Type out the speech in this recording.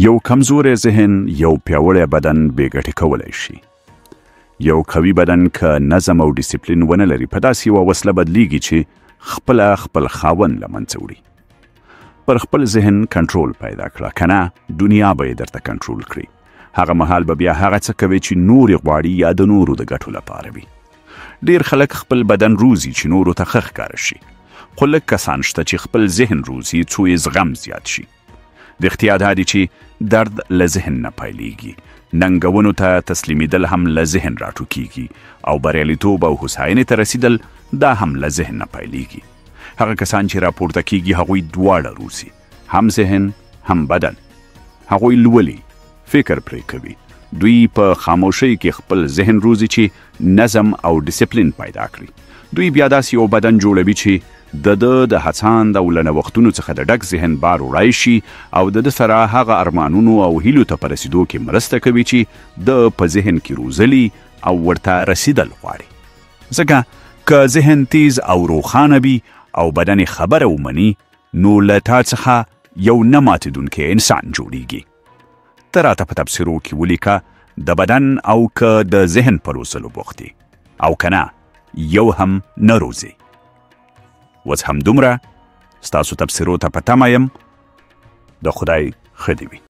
یو کمزوری ذهن یو پیاوړی بدن بې ګټې کولی شي. یو قوي بدن که نظم او ډیسپلین ونه لري په داسې یوه وسله بدلیږي چې خپله خپل خاوند له منځه وړي. پر خپل ذهن کنټرول پیدا کړه، که نه دنیا به یې درته کنټرول کړي. هغه مهال به بیا هغه څه کوي چې نور یې غواړي یا د نورو د ګټو لپاره وي. ډیر خلک خپل بدن روزي چې نورو ته ښه ښکاره شي، خو لږ کسان شته چې خپل ذهن روزي څو یې زغم زیات شي. رښتیا دا دی چې درد له ذهن نه پیلېږي، ننګونو ته تسلیمیدل هم له ذهن راټوکېږي او بریالیتوب او هوساینې ته رسیدل دا هم له ذهن نه پیلېږي. هغه کسان چې راپورته کېږي هغوی دواړه روزي، هم ذهن هم بدن. هغوی لولي، فکر پرې کوي. دوی په خاموشۍ کې خپل ذهن روزي چې نظم او ډیسپلین پیدا کړي. دوی بیا داسې یو بدن جوړوي چې د هڅاند او له نوښتونو څخه د ډک ذهن بار وړی شي او د سره هغه ارمانونو او هیلو ته په رسیدو کې مرسته کوي چې د په ذهن کې روزلي او ورته رسیدل غواړي. ځکه که ذهن تیز او روښانه وي او بدن خبره ومني، نو له تا څخه یو نه ماتېدونکی انسان جوړیږي. ته راته په تبصرو کې ولیکه د بدن او که د ذهن په روزلو بوخت دي، او که نه یو هم نه روزي. اوس همدومره ستاسو تبصرو ته په تمه یم. د خدای ښه دې وي.